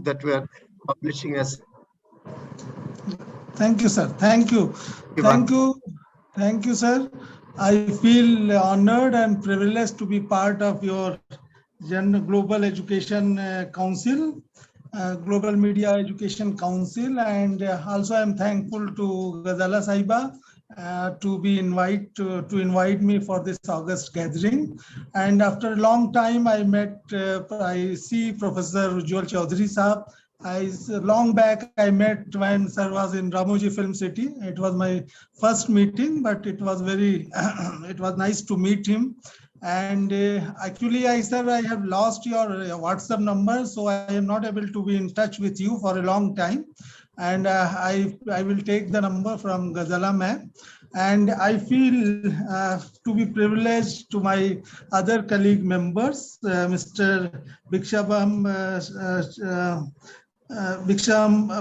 that we are publishing as. Thank you, sir. Thank you. Thank you. Thank you, sir. I feel honored and privileged to be part of your Global Education Council, Global Media Education Council, and also I'm thankful to Ghazala Sahiba to invite me for this August gathering. And after a long time, I see Professor Ujjwal Chaudhary Sahab. Long back I met when sir was in Ramoji Film City. It was my first meeting, but it was very it was nice to meet him. And actually, sir, I have lost your WhatsApp number, so I am not able to be in touch with you for a long time. And I will take the number from Ghazala ma'am. And I feel to be privileged to my other colleague members, Mr. Biksham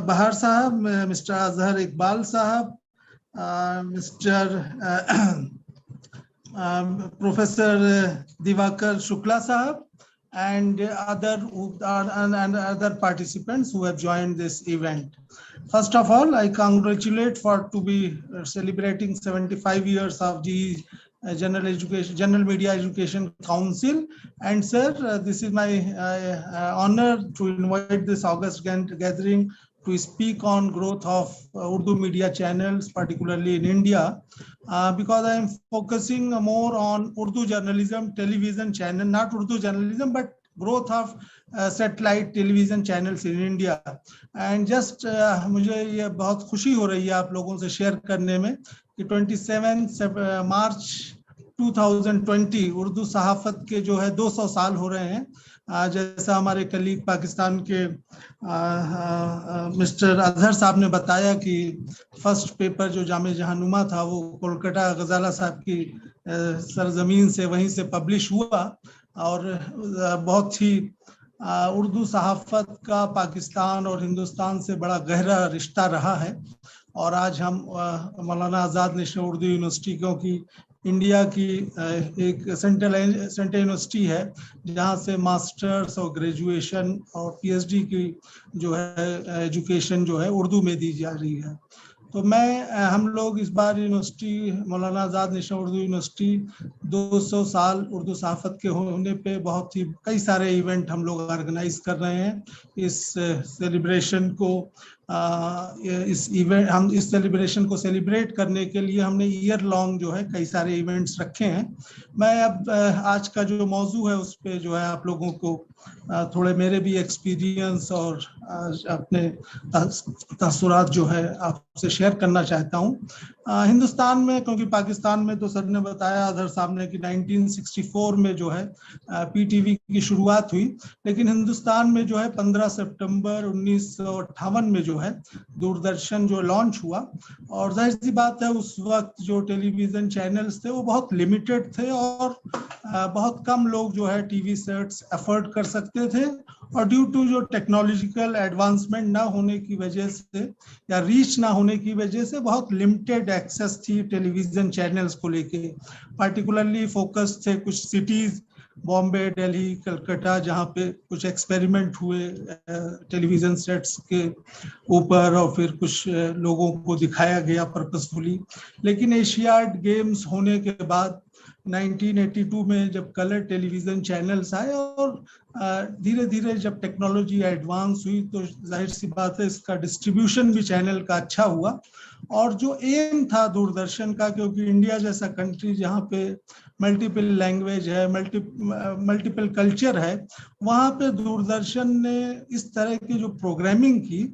Bahar Sahab, Mr. Azhar Iqbal Sahab, Mr. Professor Divakar Shukla Sahab, and other participants who have joined this event. First of all, I congratulate to be celebrating 75 years of the General Media Education Council. And sir, this is my honor to invite this August gathering to speak on growth of Urdu media channels, particularly in India, because I am focusing more on Urdu journalism, television channel, not Urdu journalism, but growth of satellite television channels in India. And just मुझे ये बहुत खुशी हो रही है आप लोगों से शेयर करने में कि 27 मार्च 2020 उर्दू सहाफत के जो है 200 साल हो रहे हैं। जैसा हमारे कलीग पाकिस्तान के मिस्टर अजहर साहब ने बताया कि फर्स्ट पेपर जो जामे जहानुमा था वो कोलकाता गजाला साहब की सरजमीन से वहीं से पब्लिश हुआ। और बहुत ही उर्दू सहाफत का पाकिस्तान और हिंदुस्तान से बड़ा गहरा रिश्ता रहा है। और आज हम मौलाना आज़ाद नेशनल उर्दू यूनिवर्सिटी, क्योंकि इंडिया की एक सेंट्रल यूनिवर्सिटी है जहाँ से मास्टर्स और ग्रेजुएशन और पीएचडी की जो है एजुकेशन जो है उर्दू में दी जा रही है। तो हम लोग इस बार यूनिवर्सिटी मौलाना आज़ाद नेशनल उर्दू यूनिवर्सिटी 200 साल उर्दू सहाफत के होने पे बहुत ही कई सारे इवेंट हम लोग ऑर्गेनाइज कर रहे हैं। इस सेलिब्रेशन को इस सेलिब्रेशन को सेलिब्रेट करने के लिए हमने ईयर लॉन्ग जो है कई सारे इवेंट्स रखे हैं। मैं अब आज का जो मौजू है उस पे जो है आप लोगों को थोड़े मेरे भी एक्सपीरियंस और अपने तसुरात जो है आपसे शेयर करना चाहता हूँ। हिंदुस्तान में, क्योंकि पाकिस्तान में तो सर ने बताया अजहर साहब ने कि 1964 में जो है पीटीवी की शुरुआत हुई, लेकिन हिंदुस्तान में जो है 15 सितंबर 1958 में जो है दूरदर्शन जो लॉन्च हुआ। और जाहिर सी बात है उस वक्त जो टेलीविज़न चैनल्स थे वो बहुत लिमिटेड थे और बहुत कम लोग जो है टीवी सेट्स अफोर्ड कर सकते थे। और ड्यू टू जो टेक्नोलॉजिकल एडवांसमेंट ना होने की वजह से या रीच ना होने की वजह से बहुत लिमिटेड एक्सेस थी टेलीविज़न चैनल्स को लेके। पार्टिकुलरली फोकस थे कुछ सिटीज़ बॉम्बे, दिल्ली, कलकत्ता, जहाँ पे कुछ एक्सपेरिमेंट हुए टेलीविज़न सेट्स के ऊपर और फिर कुछ लोगों को दिखाया गया पर्पसफुली। लेकिन एशियाड गेम्स होने के बाद 1982 में जब कलर टेलीविज़न चैनल्स आए और धीरे धीरे जब टेक्नोलॉजी एडवांस हुई तो जाहिर सी बात है इसका डिस्ट्रीब्यूशन भी चैनल का अच्छा हुआ। और जो एम था दूरदर्शन का, क्योंकि इंडिया जैसा कंट्री जहाँ पे मल्टीपल लैंग्वेज है, मल्टीपल कल्चर है, वहाँ पे दूरदर्शन ने इस तरह की जो प्रोग्रामिंग की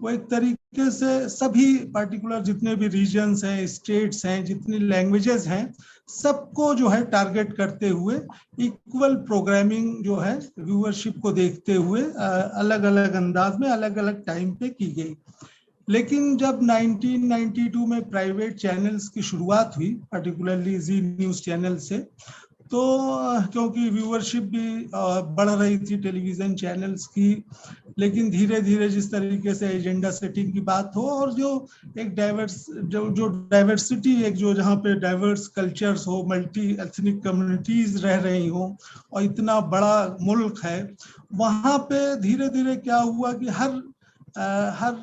वो एक तरीके से सभी पार्टिकुलर जितने भी रीजन्स हैं, स्टेट्स हैं, जितनी लैंग्वेजेस हैं, सबको जो है टारगेट करते हुए इक्वल प्रोग्रामिंग जो है व्यूअरशिप को देखते हुए अलग अलग अंदाज में अलग अलग टाइम पे की गई। लेकिन जब 1992 में प्राइवेट चैनल्स की शुरुआत हुई, पार्टिकुलरली जी न्यूज़ चैनल से, तो क्योंकि व्यूअरशिप भी बढ़ रही थी टेलीविज़न चैनल्स की, लेकिन धीरे धीरे जिस तरीके से एजेंडा सेटिंग की बात हो और जो एक डाइवर्सिटी, एक जो जहाँ पे डाइवर्स कल्चर्स हो, मल्टी एथनिक कम्युनिटीज रह रही हो और इतना बड़ा मुल्क है, वहाँ पे धीरे धीरे क्या हुआ कि हर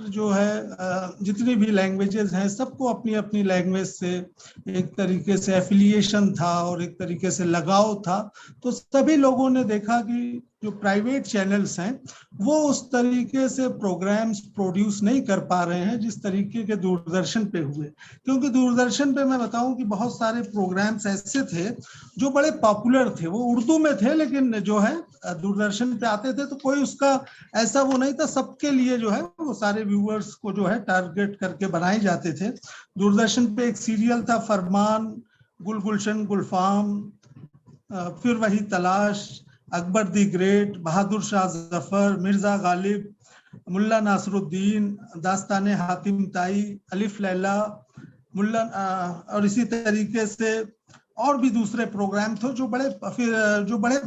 जो है जितनी भी लैंग्वेजेस हैं सबको अपनी अपनी लैंग्वेज से एक तरीके से एफिलिएशन था और एक तरीके से लगाव था। तो सभी लोगों ने देखा कि जो प्राइवेट चैनल्स हैं वो उस तरीके से प्रोग्राम्स प्रोड्यूस नहीं कर पा रहे हैं जिस तरीके के दूरदर्शन पे हुए। क्योंकि दूरदर्शन पे मैं बताऊं कि बहुत सारे प्रोग्राम्स ऐसे थे जो बड़े पॉपुलर थे, वो उर्दू में थे लेकिन जो है दूरदर्शन पे आते थे तो कोई उसका ऐसा वो नहीं था, सबके लिए जो है वो सारे व्यूअर्स को जो है टारगेट करके बनाए जाते थे। दूरदर्शन पे एक सीरियल था फरमान, गुलशन गुलफाम, फिर वही तलाश, अकबर दी ग्रेट, बहादुर शाह जफर, मिर्जा गालिब, मुल्ला नासरुद्दीन, दास्तान हातिम ताई, अलिफ लैला, मुल्ला और इसी तरीके से और भी दूसरे प्रोग्राम थे जो बड़े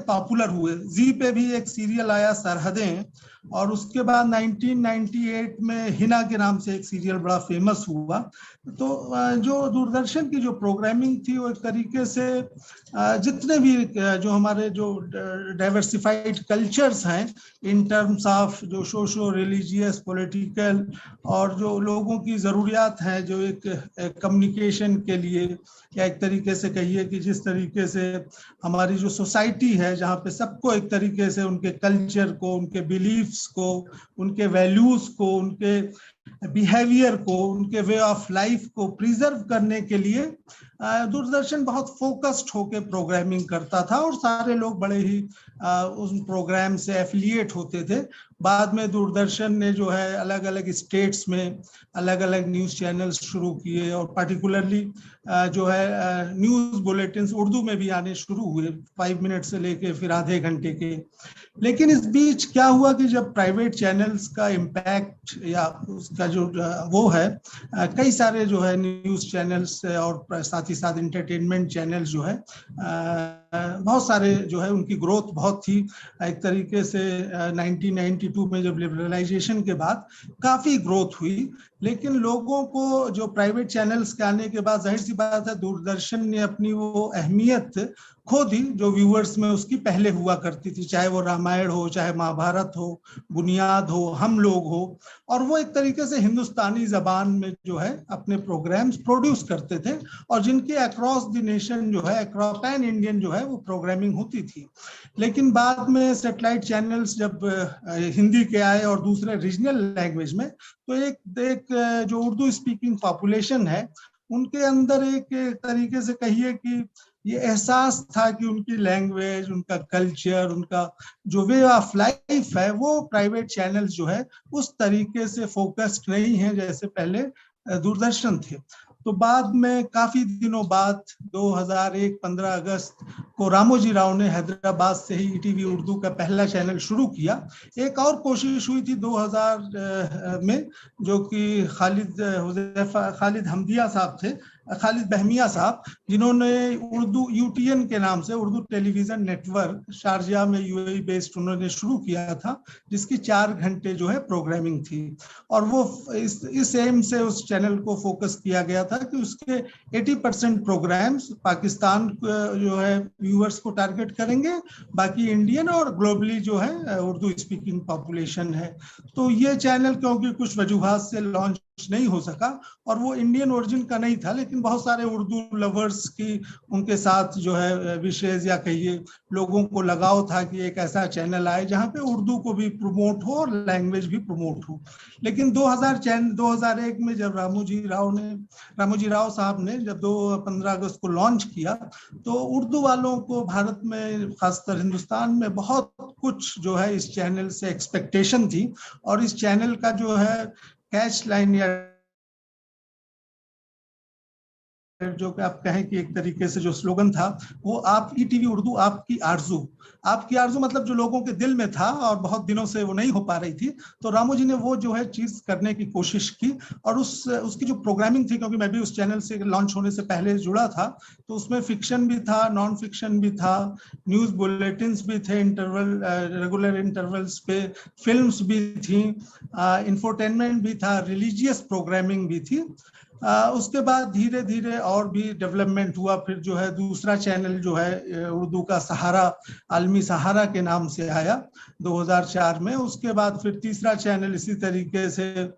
पॉपुलर हुए। जी पे भी एक सीरियल आया सरहदें, और उसके बाद 1998 में हिना के नाम से एक सीरियल बड़ा फेमस हुआ। तो जो दूरदर्शन की जो प्रोग्रामिंग थी वो एक तरीके से जितने भी जो हमारे जो डाइवर्सिफाइड कल्चर्स हैं इन टर्म्स ऑफ जो सोशो रिलीजियस पॉलिटिकल और जो लोगों की ज़रूरियात हैं जो एक कम्युनिकेशन के लिए, या एक तरीके से कहिए कि जिस तरीके से हमारी जो सोसाइटी है जहाँ पे सबको एक तरीके से उनके कल्चर को, उनके बिलीफ्स को, उनके वैल्यूज को, उनके बिहेवियर को, उनके वे ऑफ लाइफ को प्रिजर्व करने के लिए दूरदर्शन बहुत फोकस्ड होकर प्रोग्रामिंग करता था और सारे लोग बड़े ही उस प्रोग्राम से एफिलिएट होते थे। बाद में दूरदर्शन ने जो है अलग अलग स्टेट्स में अलग अलग न्यूज़ चैनल्स शुरू किए और पर्टिकुलरली जो है न्यूज़ बुलेटिन्स उर्दू में भी आने शुरू हुए, 5 मिनट से लेके फिर आधे घंटे के। लेकिन इस बीच क्या हुआ कि जब प्राइवेट चैनल्स का इम्पैक्ट या उसका जो वो है, कई सारे जो है न्यूज़ चैनल्स और साथ ही साथ इंटरटेनमेंट चैनल्स जो है बहुत सारे जो है उनकी ग्रोथ बहुत थी। एक तरीके से 1992 में जब लिबरलाइजेशन के बाद काफ़ी ग्रोथ हुई, लेकिन लोगों को जो प्राइवेट चैनल्स के आने के बाद जाहिर सी बात है दूरदर्शन ने अपनी वो अहमियत खो दी जो व्यूअर्स में उसकी पहले हुआ करती थी, चाहे वो रामायण हो, चाहे महाभारत हो, बुनियाद हो, हम लोग हो। और वो एक तरीके से हिंदुस्तानी जबान में जो है अपने प्रोग्राम्स प्रोड्यूस करते थे और जिनकी अक्रॉस द नेशन जो है, अक्रॉस पैन इंडियन जो है वो प्रोग्रामिंग होती थी। लेकिन बाद में सैटेलाइट चैनल्स जब हिंदी के आए और दूसरे रीजनल लैंग्वेज में, तो एक जो उर्दू स्पीकिंग पॉपुलेशन है उनके अंदर एक तरीके से कहिए कि ये एहसास था कि उनकी लैंग्वेज, उनका कल्चर, उनका जो वे ऑफ लाइफ है वो प्राइवेट चैनल्स जो है उस तरीके से फोकस्ड नहीं है जैसे पहले दूरदर्शन थे। तो बाद में काफी दिनों बाद 2001 15 अगस्त को रामोजी राव ने हैदराबाद से ही ईटीवी उर्दू का पहला चैनल शुरू किया। एक और कोशिश हुई थी 2000 में, जो कि खालिद हमदिया साहब थे, खालिद बहमिया साहब, जिन्होंने उर्दू यूटीएन के नाम से उर्दू टेलीविजन नेटवर्क शारजाह में यूएई बेस्ड उन्होंने शुरू किया था, जिसकी 4 घंटे जो है प्रोग्रामिंग थी। और वो इस एम से उस चैनल को फोकस किया गया था कि उसके 80% प्रोग्राम्स पाकिस्तान जो है व्यूअर्स को टारगेट करेंगे, बाकी इंडियन और ग्लोबली जो है उर्दू स्पीकिंग पॉपुलेशन है। तो ये चैनल क्योंकि कुछ वजूहात से लॉन्च नहीं हो सका और वो इंडियन ओरिजिन का नहीं था, लेकिन बहुत सारे उर्दू लवर्स की उनके साथ जो है विशेष या कहिए लोगों को लगाव था कि एक ऐसा चैनल आए जहाँ पे उर्दू को भी प्रमोट हो और लैंग्वेज भी प्रमोट हो। लेकिन 2001 में जब रामोजी राव साहब ने जब 15 अगस्त को लॉन्च किया, तो उर्दू वालों को भारत में खासकर हिंदुस्तान में बहुत कुछ जो है इस चैनल से एक्सपेक्टेशन थी। और इस चैनल का जो है कैच लाइन या जो कि आप कहें कि एक तरीके से जो स्लोगन था वो आप ईटीवी उर्दू आपकी आरजू मतलब जो लोगों के दिल में था और बहुत दिनों से वो नहीं हो पा रही थी, तो रामू जी ने वो जो है चीज करने की कोशिश की। और उसकी जो प्रोग्रामिंग थी, क्योंकि मैं भी उस चैनल से लॉन्च होने से पहले जुड़ा था, तो उसमें फिक्शन भी था, नॉन फिक्शन भी था, न्यूज बुलेटिन्स भी थे रेगुलर इंटरवल्स पे, फिल्म्स भी थी, इंफोटेनमेंट भी था, रिलीजियस प्रोग्रामिंग भी थी। उसके बाद धीरे धीरे और भी डेवलपमेंट हुआ। फिर जो है दूसरा चैनल जो है उर्दू का सहारा, आलमी सहारा के नाम से आया 2004 में। उसके बाद फिर तीसरा चैनल इसी तरीके से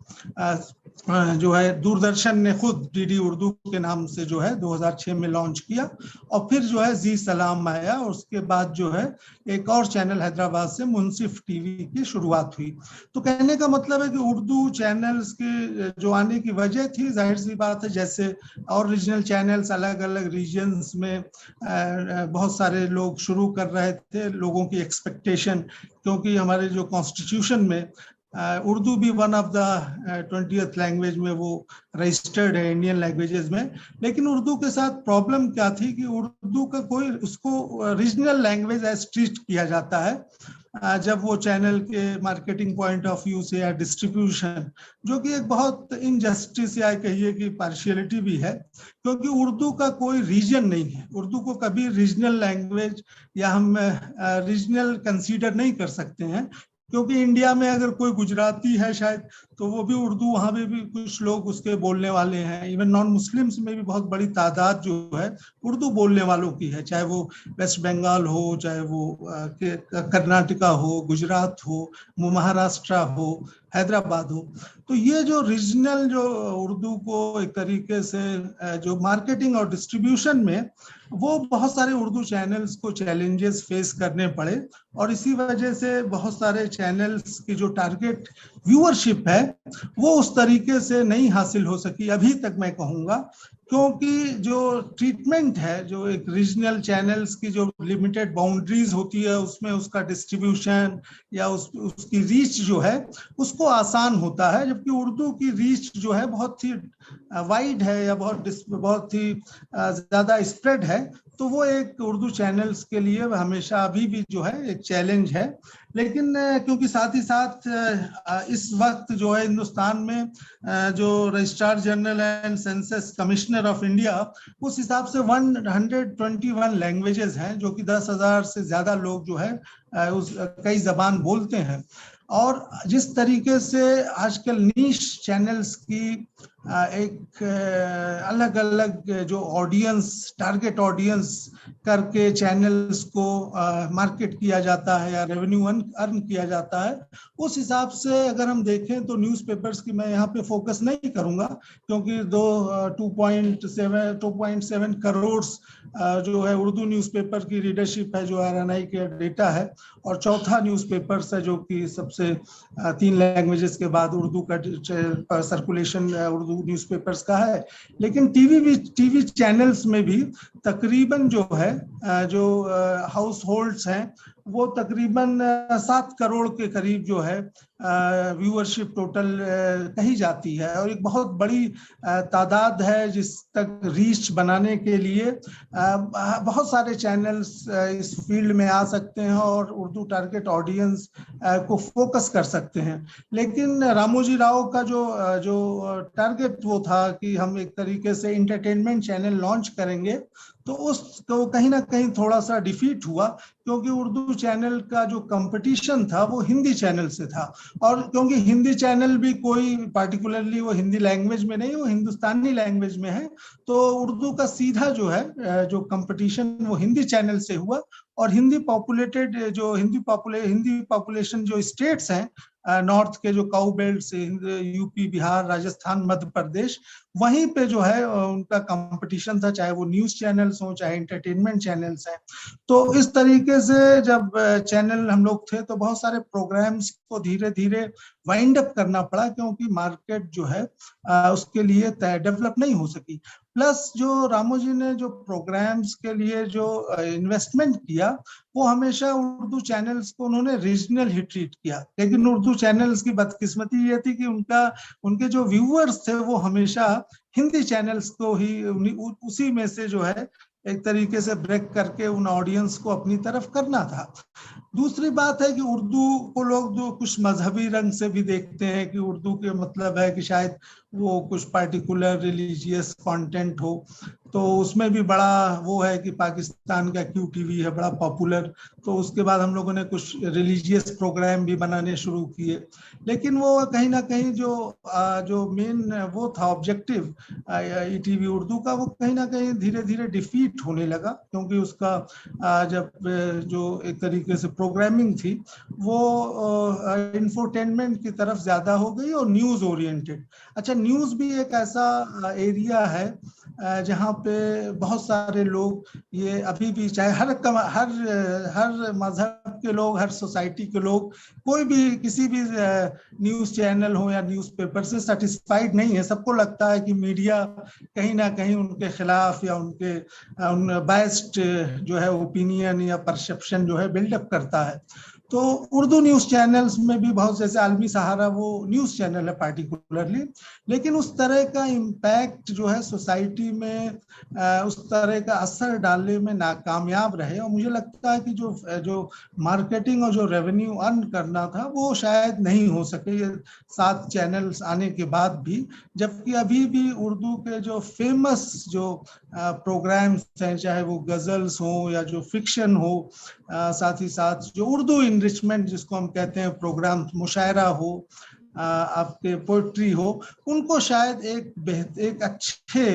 जो है दूरदर्शन ने खुद डीडी उर्दू के नाम से जो है 2006 में लॉन्च किया। और फिर जो है जी सलाम आया, और उसके बाद जो है एक और चैनल हैदराबाद से मुंसिफ टीवी की शुरुआत हुई। तो कहने का मतलब है कि उर्दू चैनल्स के जो आने की वजह थी, जाहिर सी बात है, जैसे और रीजनल चैनल्स अलग अलग रीजन्स में बहुत सारे लोग शुरू कर रहे थे, लोगों की एक्सपेक्टेशन, क्योंकि हमारे जो कॉन्स्टिट्यूशन में उर्दू भी one of the 20th language में वो रजिस्टर्ड है इंडियन लैंग्वेजेस में। लेकिन उर्दू के साथ प्रॉब्लम क्या थी कि उर्दू का कोई उसको रीजनल लैंग्वेज एज ट्रीट किया जाता है जब वो चैनल के मार्केटिंग पॉइंट ऑफ व्यू से या डिस्ट्रीब्यूशन, जो कि एक बहुत इनजस्टिस या कहिए कि पार्शियलिटी भी है, क्योंकि उर्दू का कोई रीजन नहीं है। उर्दू को कभी रीजनल लैंग्वेज या हम रीजनल कंसीडर नहीं कर सकते हैं, क्योंकि इंडिया में अगर कोई गुजराती है शायद, तो वो भी उर्दू, वहाँ पे भी कुछ लोग उसके बोलने वाले हैं। इवन नॉन मुस्लिम्स में भी बहुत बड़ी तादाद जो है उर्दू बोलने वालों की है, चाहे वो वेस्ट बंगाल हो, चाहे वो कर्नाटका हो, गुजरात हो, महाराष्ट्र हो, हैदराबाद हो। तो ये जो रीजनल जो उर्दू को एक तरीके से जो मार्केटिंग और डिस्ट्रीब्यूशन में, वो बहुत सारे उर्दू चैनल्स को चैलेंजेस फेस करने पड़े। और इसी वजह से बहुत सारे चैनल्स की जो टारगेट व्यूअरशिप है वो उस तरीके से नहीं हासिल हो सकी अभी तक, मैं कहूँगा, क्योंकि जो ट्रीटमेंट है, जो एक रीजनल चैनल्स की जो लिमिटेड बाउंड्रीज होती है, उसमें उसका डिस्ट्रीब्यूशन या उसकी रीच जो है उसको आसान होता है, जबकि उर्दू की रीच जो है बहुत ही वाइड है या बहुत ही ज़्यादा स्प्रेड है। तो वो एक उर्दू चैनल्स के लिए हमेशा अभी भी जो है एक चैलेंज है। लेकिन क्योंकि साथ ही साथ इस वक्त जो है हिंदुस्तान में जो registrar general and census commissioner of India, उस हिसाब से 121 लैंग्वेजेस हैं, जो कि 10,000 से ज्यादा लोग जो है उस कई जबान बोलते हैं। और जिस तरीके से आजकल नीश चैनल्स की एक अलग अलग जो ऑडियंस, टारगेट ऑडियंस करके चैनल्स को मार्केट किया जाता है या रेवेन्यू अर्न किया जाता है, उस हिसाब से अगर हम देखें तो न्यूज़पेपर्स की मैं यहाँ पे फोकस नहीं करूँगा, क्योंकि 2.7 करोड़ जो है उर्दू न्यूज़पेपर की रीडरशिप है, जो RNI के डेटा है, और चौथा न्यूज़पेपर्स है जो कि सबसे 3 लैंग्वेजेस के बाद उर्दू का सर्कुलेशन उर्दू न्यूज़पेपर्स का है। लेकिन टीवी चैनल्स में भी तकरीबन जो है जो हाउस होल्ड्स हैं, वो तकरीबन 7 करोड़ के करीब जो है व्यूअरशिप टोटल कही जाती है। और एक बहुत बड़ी तादाद है जिस तक रीच बनाने के लिए बहुत सारे चैनल्स इस फील्ड में आ सकते हैं और उर्दू टारगेट ऑडियंस को फोकस कर सकते हैं। लेकिन रामोजी राव का जो टारगेट वो था कि हम एक तरीके से इंटरटेनमेंट चैनल लॉन्च करेंगे, तो उसको कहीं ना कहीं थोड़ा सा डिफीट हुआ, क्योंकि उर्दू चैनल का जो कंपटीशन था वो हिंदी चैनल से था। और क्योंकि हिंदी चैनल भी कोई पार्टिकुलरली वो हिंदी लैंग्वेज में नहीं, वो हिंदुस्तानी लैंग्वेज में है, तो उर्दू का सीधा जो है जो कंपटीशन वो हिंदी चैनल से हुआ। और हिंदी पॉपुलेशन जो स्टेट्स हैं नॉर्थ के, जो काउ बेल्ट से यूपी, बिहार, राजस्थान, मध्य प्रदेश, वहीं पे जो है उनका कंपटीशन था, चाहे वो न्यूज चैनल्स हो, चाहे एंटरटेनमेंट चैनल्स हैं। तो इस तरीके से जब चैनल हम लोग थे तो बहुत सारे प्रोग्राम्स को धीरे धीरे वाइंड अप करना पड़ा, क्योंकि मार्केट जो है उसके लिए डेवलप नहीं हो सकी। प्लस जो रामोजी ने जो प्रोग्राम्स के लिए जो इन्वेस्टमेंट किया, वो हमेशा उर्दू चैनल्स को उन्होंने रीजनल ही ट्रीट किया। लेकिन उर्दू चैनल्स की बदकिस्मती ये थी कि उनके जो व्यूअर्स थे वो हमेशा हिंदी चैनल्स को ही उसी में से जो है एक तरीके से ब्रेक करके उन ऑडियंस को अपनी तरफ करना था। दूसरी बात है कि उर्दू को लोग जो कुछ मजहबी रंग से भी देखते हैं कि उर्दू के मतलब है कि शायद वो कुछ पार्टिकुलर रिलीजियस कंटेंट हो, तो उसमें भी बड़ा वो है कि पाकिस्तान का QTV है बड़ा पॉपुलर, तो उसके बाद हम लोगों ने कुछ रिलीजियस प्रोग्राम भी बनाने शुरू किए। लेकिन वो कहीं ना कहीं जो मेन वो था ऑब्जेक्टिव ETV उर्दू का, वो कहीं ना कहीं धीरे धीरे डिफीट होने लगा, क्योंकि उसका जब जो एक तरीके से प्रोग्रामिंग थी वो इंफोटेनमेंट की तरफ ज्यादा हो गई और न्यूज ओरिएंटेड। अच्छा, न्यूज भी एक ऐसा एरिया है जहाँ पे बहुत सारे लोग ये अभी भी, चाहे हर मजहब के लोग, हर सोसाइटी के लोग, कोई भी किसी भी न्यूज चैनल हो या न्यूज़पेपर से सेटिस्फाइड नहीं है। सबको लगता है कि मीडिया कहीं ना कहीं उनके खिलाफ या उनके बायस्ड जो है ओपिनियन या परसेप्शन जो है बिल्डअप करता है। तो उर्दू न्यूज़ चैनल्स में भी बहुत, जैसे आलमी सहारा वो न्यूज़ चैनल है पार्टिकुलरली, लेकिन उस तरह का इम्पैक्ट जो है सोसाइटी में उस तरह का असर डालने में नाकामयाब रहे। और मुझे लगता है कि जो मार्केटिंग और जो रेवेन्यू अर्न करना था वो शायद नहीं हो सके ये 7 चैनल्स आने के बाद भी। जबकि अभी भी उर्दू के जो फेमस जो प्रोग्राम्स हैं, चाहे वो गजल्स हो या जो फिक्शन हो, साथ ही साथ जो उर्दू इनरिचमेंट जिसको हम कहते हैं प्रोग्राम, मुशायरा हो, आपके पोइट्री हो, उनको शायद एक अच्छे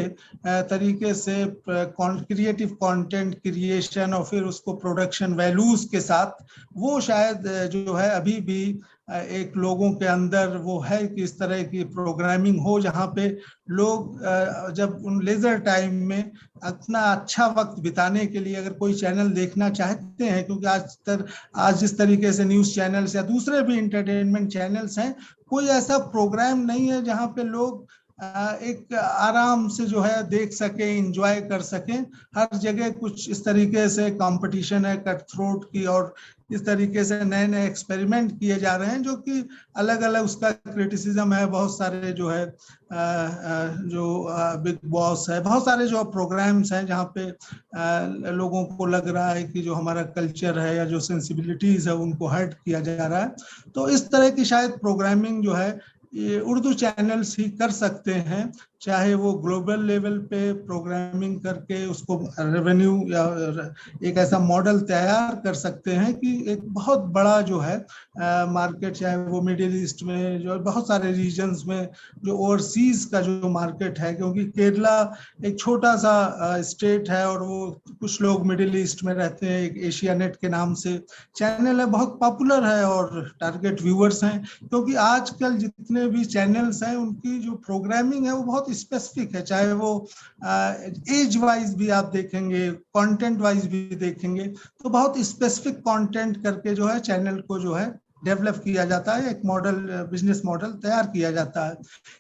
तरीके से क्रिएटिव कंटेंट क्रिएशन और फिर उसको प्रोडक्शन वैल्यूज के साथ वो शायद जो है अभी भी एक लोगों के अंदर वो है कि इस तरह की प्रोग्रामिंग हो जहाँ पे लोग जब उन लेजर टाइम में अपना अच्छा वक्त बिताने के लिए अगर कोई चैनल देखना चाहते हैं, क्योंकि आज जिस तरीके से न्यूज़ चैनल्स या दूसरे भी इंटरटेनमेंट चैनल्स हैं, कोई ऐसा प्रोग्राम नहीं है जहाँ पे लोग एक आराम से जो है देख सके, एंजॉय कर सकें। हर जगह कुछ इस तरीके से कंपटीशन है कट थ्रोट की, और इस तरीके से नए नए एक्सपेरिमेंट किए जा रहे हैं जो कि अलग अलग उसका क्रिटिसिज्म है। बहुत सारे जो है जो बिग बॉस है, बहुत सारे जो प्रोग्राम्स हैं जहाँ पे लोगों को लग रहा है कि जो हमारा कल्चर है या जो सेंसिबिलिटीज है उनको हर्ट किया जा रहा है। तो इस तरह की शायद प्रोग्रामिंग जो है ये उर्दू चैनल्स ही कर सकते हैं, चाहे वो ग्लोबल लेवल पे प्रोग्रामिंग करके उसको रेवेन्यू या एक ऐसा मॉडल तैयार कर सकते हैं कि एक बहुत बड़ा जो है मार्केट, चाहे वो मिडिल ईस्ट में जो बहुत सारे रीजन्स में जो ओवरसीज का जो मार्केट है, क्योंकि केरला एक छोटा सा स्टेट है और वो कुछ लोग मिडिल ईस्ट में रहते हैं। एक एशिया नेट के नाम से चैनल है, बहुत पॉपुलर है और टारगेट व्यूअर्स हैं, क्योंकि आजकल जितने भी चैनल्स हैं उनकी जो प्रोग्रामिंग है वो बहुत स्पेसिफिक है। चाहे वो एज वाइज भी आप देखेंगे, कंटेंट वाइज भी देखेंगे, तो बहुत स्पेसिफिक कंटेंट करके जो है चैनल को जो है डेवलप किया जाता है, एक मॉडल, बिजनेस मॉडल तैयार किया जाता है।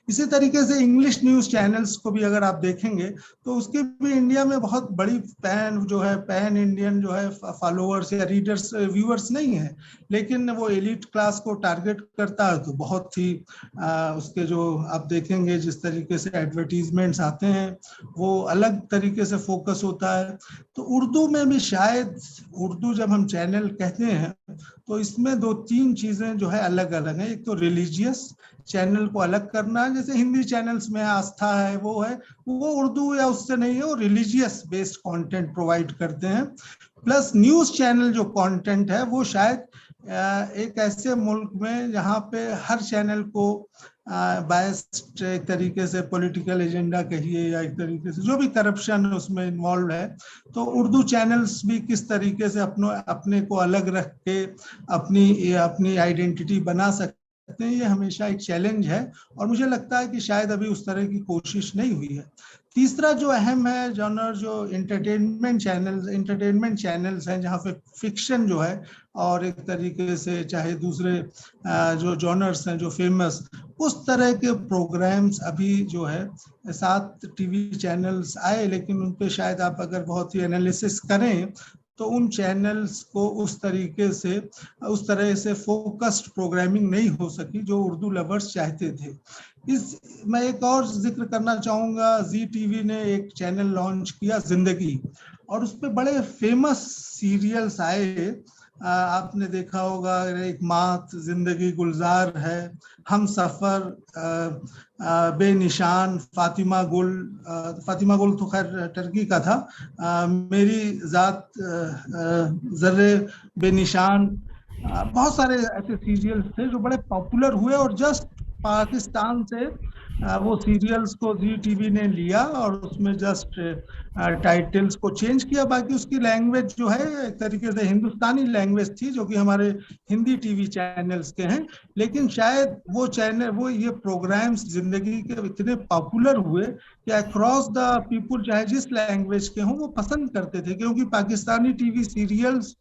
इसी तरीके से इंग्लिश न्यूज़ चैनल्स को भी अगर आप देखेंगे तो उसके भी इंडिया में बहुत बड़ी पैन इंडियन जो है फॉलोअर्स या रीडर्स, व्यूअर्स नहीं है, लेकिन वो एलिट क्लास को टारगेट करता है। तो बहुत ही उसके जो आप देखेंगे जिस तरीके से एडवर्टीजमेंट्स आते हैं वो अलग तरीके से फोकस होता है। तो उर्दू में भी शायद, उर्दू जब हम चैनल कहते हैं तो इसमें 2-3 चीजें जो है अलग अलग है। एक तो रिलीजियस चैनल को अलग करना है, जैसे हिंदी चैनल्स में आस्था है, वो उर्दू या उससे नहीं है, वो रिलीजियस बेस्ड कंटेंट प्रोवाइड करते हैं। प्लस न्यूज़ चैनल जो कंटेंट है वो शायद एक ऐसे मुल्क में जहाँ पे हर चैनल को बायस्ड एक तरीके से पॉलिटिकल एजेंडा कहिए या एक तरीके से जो भी करप्शन उसमें इन्वॉल्व है, तो उर्दू चैनल्स भी किस तरीके से अपने को अलग रख के अपनी आइडेंटिटी बना सकते हैं, ये हमेशा एक चैलेंज है। और मुझे लगता है कि शायद अभी उस तरह की कोशिश नहीं हुई है। तीसरा जो अहम है जॉनर, जो एंटरटेनमेंट चैनल्स हैं जहाँ पे फिक्शन जो है और एक तरीके से चाहे दूसरे जो जॉनर्स हैं जो फेमस, उस तरह के प्रोग्राम्स अभी जो है 7 टीवी चैनल्स आए, लेकिन उन पे शायद आप अगर बहुत ही एनालिसिस करें तो उन चैनल्स को उस तरह से फोकस्ड प्रोग्रामिंग नहीं हो सकी जो उर्दू लवर्स चाहते थे। मैं एक और जिक्र करना चाहूँगा, जी टीवी ने एक चैनल लॉन्च किया जिंदगी, और उस पर बड़े फेमस सीरियल्स आए। आपने देखा होगा, एक मात, जिंदगी गुलजार है, हम सफ़र, बेनिशान, फातिमा गुल तो खैर टर्की का था, मेरी जात, जर्रे बेनिशान, बहुत सारे ऐसे सीरियल्स थे जो बड़े पॉपुलर हुए, और जस्ट पाकिस्तान से वो सीरियल्स को जी टीवी ने लिया और उसमें जस्ट टाइटल्स को चेंज किया। बाकी उसकी लैंग्वेज जो है एक तरीके से हिंदुस्तानी लैंग्वेज थी, जो कि हमारे हिंदी टीवी चैनल्स के हैं। लेकिन शायद वो ये प्रोग्राम्स जिंदगी के इतने पॉपुलर हुए कि अक्रॉस द पीपुल, चाहे जिस लैंग्वेज के हों, वो पसंद करते थे, क्योंकि पाकिस्तानी टीवी सीरियल्स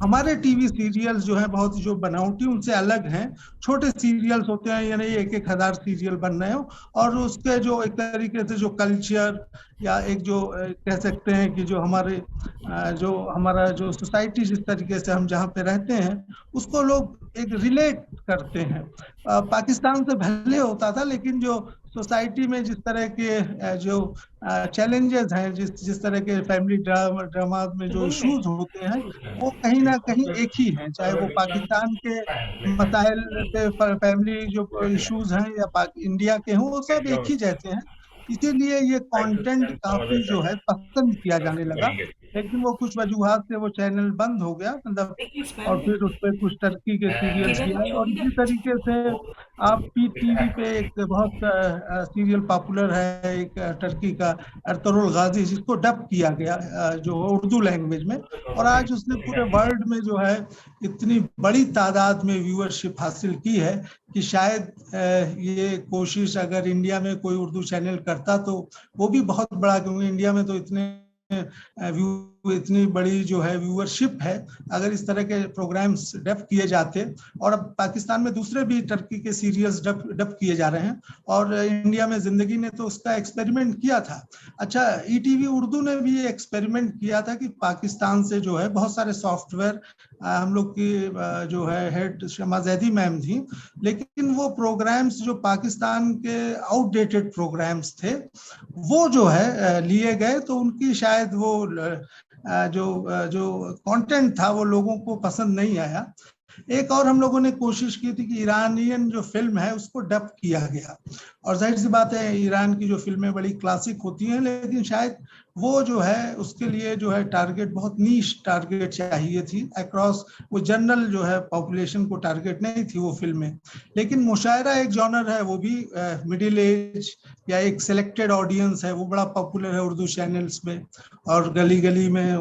हमारे टीवी सीरियल्स जो है बहुत जो बनावटी उनसे अलग हैं। छोटे सीरियल्स होते हैं, यानी 1,000 सीरियल बन रहे हो, और उसके जो एक तरीके से जो कल्चर या एक जो कह सकते हैं कि जो हमारा जो सोसाइटी जिस तरीके से हम जहाँ पे रहते हैं उसको लोग एक रिलेट करते हैं। पाकिस्तान से भले होता था, लेकिन जो सोसाइटी में जिस तरह के जो चैलेंजेस हैं, जिस तरह के फैमिली ड्रामा में जो इश्यूज होते हैं, वो कहीं ना कहीं एक ही हैं, चाहे वो पाकिस्तान के मसाइल पे फैमिली जो इश्यूज हैं या इंडिया के हों, वो सब एक ही जैसे हैं। इसीलिए ये कंटेंट काफी जो है पसंद किया जाने लगा। लेकिन वो कुछ वजूहात से वो चैनल बंद हो गया, मतलब, और फिर उस पर कुछ टर्की के सीरियल्स भी आए। और इसी तरीके से आप टीवी पे एक बहुत सीरियल पॉपुलर है, एक टर्की का, अर्तुगरुल गाजी, जिसको डब किया गया जो उर्दू लैंग्वेज में, और आज उसने पूरे वर्ल्ड में जो है इतनी बड़ी तादाद में व्यूअरशिप हासिल की है कि शायद ये कोशिश अगर इंडिया में कोई उर्दू चैनल करता तो वो भी बहुत बड़ा, क्योंकि इंडिया में तो इतनी बड़ी जो है व्यूअरशिप है। अगर इस तरह के प्रोग्राम्स डब किए जाते, और अब पाकिस्तान में दूसरे भी टर्की के सीरियल्स डब किए जा रहे हैं, और इंडिया में जिंदगी ने तो उसका एक्सपेरिमेंट किया था। अच्छा, ईटीवी उर्दू ने भी एक्सपेरिमेंट किया था कि पाकिस्तान से जो है बहुत सारे सॉफ्टवेयर, हम लोग की जो है हेड शमा जैदी मैम थी, लेकिन वो प्रोग्राम्स जो पाकिस्तान के आउटडेटेड प्रोग्राम्स थे वो जो है लिए गए, तो उनकी शायद वो जो कंटेंट था वो लोगों को पसंद नहीं आया। एक और हम लोगों ने कोशिश की थी कि ईरानियन जो फिल्म है उसको डब किया गया, और जाहिर सी बात है ईरान की जो फिल्में बड़ी क्लासिक होती हैं, लेकिन शायद वो जो है उसके लिए जो है टारगेट बहुत नीश टारगेट चाहिए थी, अक्रॉस वो जनरल जो है पॉपुलेशन को टारगेट नहीं थी वो फिल्में। लेकिन मुशायरा एक जॉनर है, वो भी मिडिल एज या एक सिलेक्टेड ऑडियंस है, वो बड़ा पॉपुलर है उर्दू चैनल्स में, और गली गली में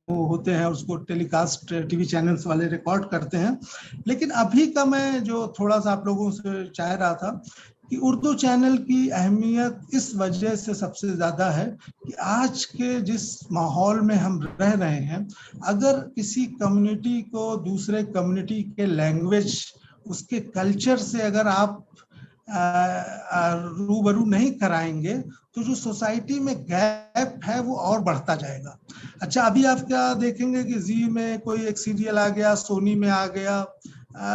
वो होते हैं, उसको टेलीकास्ट टीवी चैनल्स वाले रिकॉर्ड करते हैं। लेकिन अभी का मैं जो थोड़ा सा आप लोगों से चाह रहा था कि उर्दू चैनल की अहमियत इस वजह से सबसे ज़्यादा है कि आज के जिस माहौल में हम रह रहे हैं, अगर किसी कम्युनिटी को दूसरे कम्युनिटी के लैंग्वेज, उसके कल्चर से अगर आप रूबरू नहीं कराएंगे, तो जो सोसाइटी में गैप है वो और बढ़ता जाएगा। अच्छा, अभी आप क्या देखेंगे कि जी में कोई एक सीरियल आ गया, सोनी में आ गया,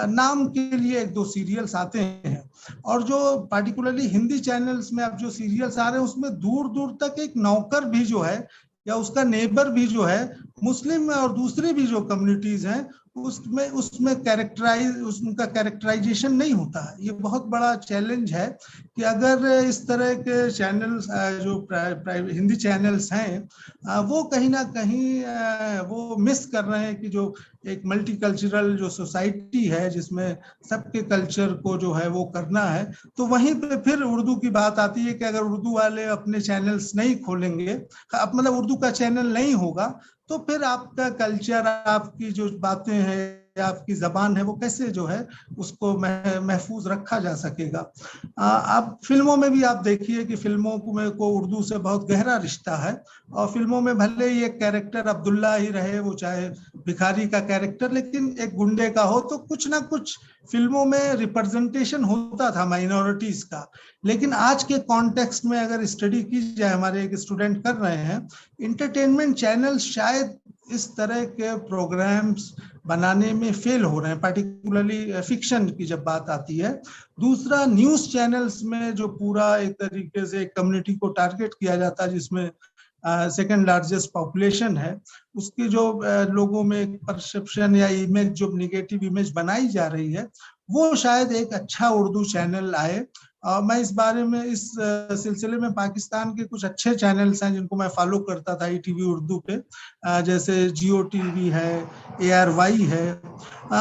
नाम के लिए 1-2 सीरियल्स आते हैं, और जो पार्टिकुलरली हिंदी चैनल्स में अब जो सीरियल्स आ रहे हैं उसमें दूर दूर तक एक नौकर भी जो है या उसका नेबर भी जो है, मुस्लिम और दूसरी भी जो कम्युनिटीज हैं, उसमें उनका कैरेक्टराइजेशन नहीं होता है। ये बहुत बड़ा चैलेंज है कि अगर इस तरह के चैनल्स जो हिंदी चैनल्स हैं वो कहीं ना कहीं वो मिस कर रहे हैं कि जो एक मल्टीकल्चरल जो सोसाइटी है जिसमें सबके कल्चर को जो है वो करना है, तो वहीं पे फिर उर्दू की बात आती है कि अगर उर्दू वाले अपने चैनल्स नहीं खोलेंगे, मतलब उर्दू का चैनल नहीं होगा, तो फिर आपका कल्चर, आपकी जो बातें हैं, आपकी जबान है, वो कैसे जो है उसको महफूज रखा जा सकेगा। अब फिल्मों में भी आप देखिए कि फिल्मों को उर्दू से बहुत गहरा रिश्ता है, और फिल्मों में भले ही एक कैरेक्टर अब्दुल्ला ही रहे, वो चाहे भिखारी का कैरेक्टर, लेकिन एक गुंडे का हो, तो कुछ ना कुछ फिल्मों में रिप्रेजेंटेशन होता था माइनॉरिटीज का। लेकिन आज के कॉन्टेक्स्ट में अगर स्टडी की जाए, हमारे एक स्टूडेंट कर रहे हैं, इंटरटेनमेंट चैनल शायद इस तरह के प्रोग्राम्स बनाने में फेल हो रहे हैं, पार्टिकुलरली फिक्शन की जब बात आती है। दूसरा, न्यूज़ चैनल्स में जो पूरा एक तरीके से कम्युनिटी को टारगेट किया जाता है, जिसमें सेकंड लार्जेस्ट पॉपुलेशन है, उसकी जो लोगों में परसेप्शन या इमेज, जो निगेटिव इमेज बनाई जा रही है, वो शायद एक अच्छा उर्दू चैनल आए। मैं इस बारे में, इस सिलसिले में पाकिस्तान के कुछ अच्छे चैनल्स हैं जिनको मैं फॉलो करता था ईटीवी उर्दू पे, जैसे जियो टीवी है, ARY है।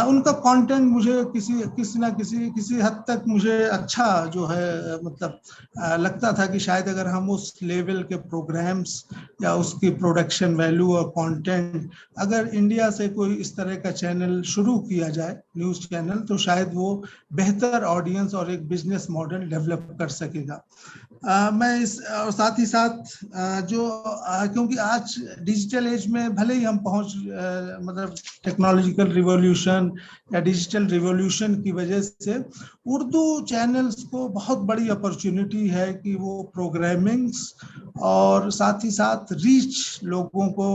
उनका कंटेंट मुझे किसी हद तक मुझे अच्छा जो है, मतलब लगता था कि शायद अगर हम उस लेवल के प्रोग्राम्स या उसकी प्रोडक्शन वैल्यू और कंटेंट, अगर इंडिया से कोई इस तरह का चैनल शुरू किया जाए, न्यूज़ चैनल, तो शायद वो बेहतर ऑडियंस और एक बिजनेस मॉडल डेवलप कर सकेगा। मैं इस, और साथ ही साथ क्योंकि आज डिजिटल एज में भले ही हम मतलब टेक्नोलॉजिकल रिवॉल्यूशन या डिजिटल रिवॉल्यूशन की वजह से उर्दू चैनल्स को बहुत बड़ी अपॉर्चुनिटी है कि वो प्रोग्रामिंग्स और साथ ही साथ रीच लोगों को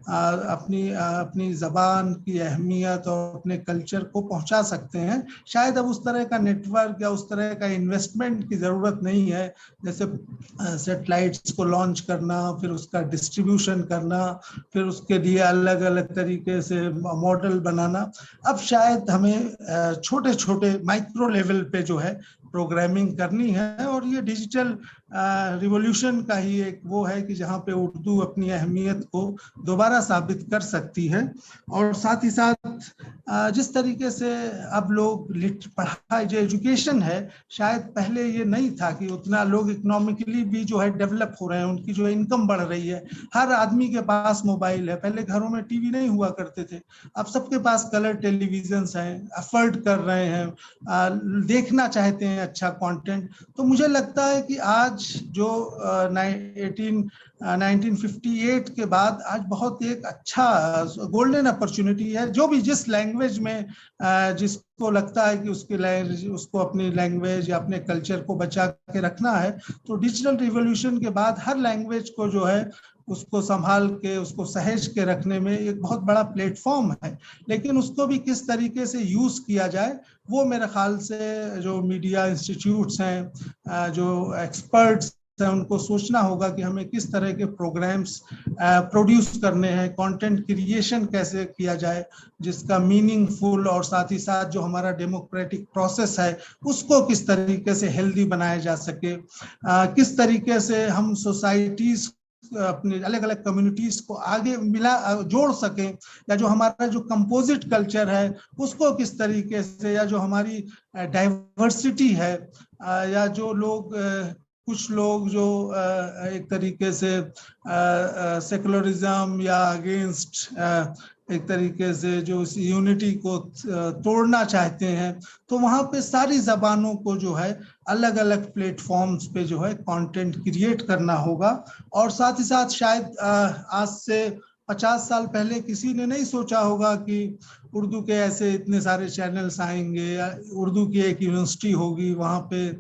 अपनी ज़बान की अहमियत और अपने कल्चर को पहुंचा सकते हैं। शायद अब उस तरह का नेटवर्क या उस तरह का इन्वेस्टमेंट की ज़रूरत नहीं है, जैसे सेटेलाइट्स को लॉन्च करना, फिर उसका डिस्ट्रीब्यूशन करना, फिर उसके लिए अलग अलग तरीके से मॉडल बनाना। अब शायद हमें छोटे छोटे माइक्रो लेवल पे जो है प्रोग्रामिंग करनी है, और ये डिजिटल रिवॉल्यूशन का ही एक वो है कि जहाँ पे उर्दू अपनी अहमियत को दोबारा साबित कर सकती है। और साथ ही साथ जिस तरीके से अब लोग पढ़ाई, जो एजुकेशन है, शायद पहले ये नहीं था कि उतना लोग इकोनॉमिकली भी जो है डेवलप हो रहे हैं, उनकी जो इनकम बढ़ रही है, हर आदमी के पास मोबाइल है। पहले घरों में टीवी नहीं हुआ करते थे, अब सबके पास कलर टेलीविजन हैं, अफोर्ड कर रहे हैं, देखना चाहते हैं अच्छा कंटेंट। तो मुझे लगता है कि आज जो 1958 के बाद आज बहुत एक अच्छा गोल्डन अपॉर्चुनिटी है। जो भी जिस लैंग्वेज में जिसको लगता है कि उसको अपनी लैंग्वेज या अपने कल्चर को बचा के रखना है, तो डिजिटल रिवॉल्यूशन के बाद हर लैंग्वेज को जो है उसको संभाल के, उसको सहेज के रखने में एक बहुत बड़ा प्लेटफॉर्म है। लेकिन उसको भी किस तरीके से यूज किया जाए, वो मेरे ख्याल से जो मीडिया इंस्टीट्यूट्स हैं, जो एक्सपर्ट्स हैं, उनको सोचना होगा कि हमें किस तरह के प्रोग्राम्स प्रोड्यूस करने हैं, कंटेंट क्रिएशन कैसे किया जाए जिसका मीनिंगफुल, और साथ ही साथ जो हमारा डेमोक्रेटिक प्रोसेस है उसको किस तरीके से हेल्दी बनाया जा सके, किस तरीके से हम सोसाइटीज, अपने अलग अलग कम्युनिटीज को आगे जोड़ सकें, या जो हमारा जो कंपोजिट कल्चर है उसको किस तरीके से, या जो हमारी डाइवर्सिटी है, या जो लोग कुछ लोग जो एक तरीके से सेकुलरिज्म या अगेंस्ट एक तरीके से जो इस यूनिटी को तोड़ना चाहते हैं, तो वहाँ पे सारी ज़बानों को जो है अलग अलग प्लेटफॉर्म्स पे जो है कंटेंट क्रिएट करना होगा। और साथ ही साथ शायद आज से 50 साल पहले किसी ने नहीं सोचा होगा कि उर्दू के ऐसे इतने सारे चैनल्स आएंगे, या उर्दू की एक यूनिवर्सिटी होगी, वहाँ पे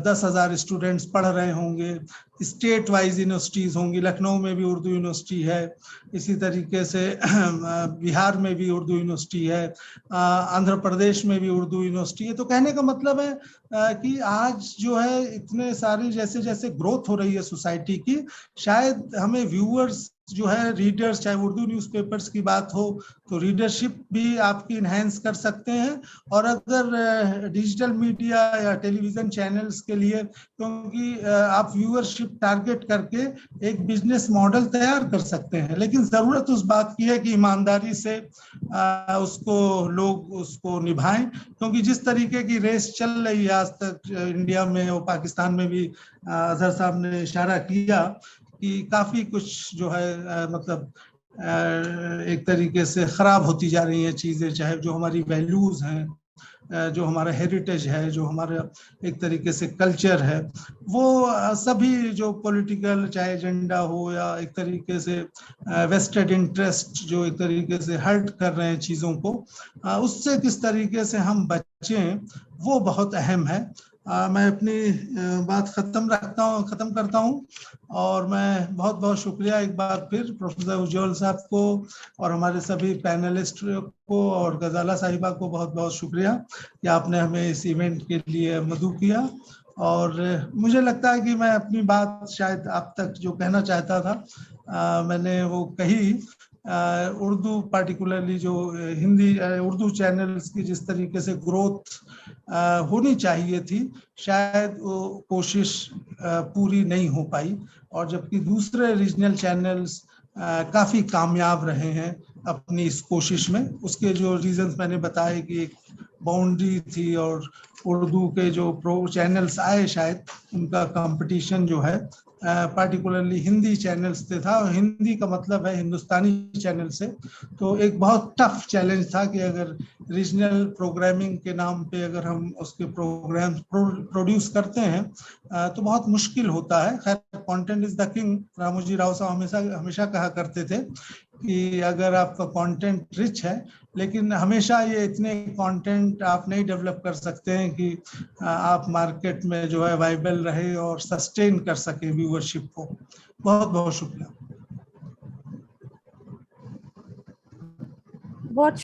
10,000 स्टूडेंट्स पढ़ रहे होंगे, स्टेट वाइज यूनिवर्सिटीज़ होंगी, लखनऊ में भी उर्दू यूनिवर्सिटी है, इसी तरीके से बिहार में भी उर्दू यूनिवर्सिटी है, आंध्र प्रदेश में भी उर्दू यूनिवर्सिटी है। तो कहने का मतलब है कि आज जो है इतने सारी जैसे जैसे ग्रोथ हो रही है सोसाइटी की, शायद हमें व्यूअर्स जो है, रीडर्स, चाहे उर्दू न्यूज़पेपर्स की बात हो तो रीडरशिप भी आपकी इन्हेंस कर सकते हैं। और अगर डिजिटल मीडिया या टेलीविज़न चैनल्स के लिए, क्योंकि आप व्यूअरशिप टारगेट करके एक बिजनेस मॉडल तैयार कर सकते हैं, लेकिन ज़रूरत उस बात की है कि ईमानदारी से उसको निभाएं, क्योंकि जिस तरीके की रेस चल रही है आज तक इंडिया में और पाकिस्तान में भी, अजहर साहब ने इशारा किया कि काफ़ी कुछ जो है मतलब एक तरीके से ख़राब होती जा रही हैं चीज़ें, चाहे जो हमारी वैल्यूज़ हैं, जो हमारा हेरिटेज है, जो हमारा एक तरीके से कल्चर है, वो सभी जो पॉलिटिकल चाहे एजेंडा हो या एक तरीके से वेस्टेड इंटरेस्ट जो एक तरीके से हर्ट कर रहे हैं चीज़ों को, उससे किस तरीके से हम बचें, वो बहुत अहम है। मैं अपनी बात खत्म करता हूँ और मैं बहुत बहुत शुक्रिया एक बार फिर प्रोफेसर उज्ज्वल साहब को और हमारे सभी पैनलिस्ट को और गजाला साहिबा को बहुत बहुत शुक्रिया कि आपने हमें इस इवेंट के लिए मदऊ किया। और मुझे लगता है कि मैं अपनी बात शायद आप तक जो कहना चाहता था मैंने वो कही। उर्दू पार्टिकुलरली जो हिंदी उर्दू चैनल्स की जिस तरीके से ग्रोथ होनी चाहिए थी, शायद वो कोशिश पूरी नहीं हो पाई, और जबकि दूसरे रीजनल चैनल्स काफ़ी कामयाब रहे हैं अपनी इस कोशिश में। उसके जो रीजंस मैंने बताए कि एक बाउंड्री थी और उर्दू के जो प्रो चैनल्स आए, शायद उनका कंपटीशन जो है पार्टिकुलरली हिंदी चैनल्स से था, और हिंदी का मतलब है हिंदुस्तानी चैनल से। तो एक बहुत टफ चैलेंज था कि अगर रीजनल प्रोग्रामिंग के नाम पे अगर हम उसके प्रोग्राम प्रोड्यूस करते हैं तो बहुत मुश्किल होता है। खैर, content is the king, Ramoji Rao साहब हमेशा कहा करते थे कि अगर आपका कंटेंट रिच है, लेकिन हमेशा ये इतने कंटेंट आप नहीं डेवलप कर सकते हैं कि आप मार्केट में जो है वाइबल रहे और सस्टेन कर सके व्यूअरशिप को। बहुत बहुत शुक्रिया। बहुत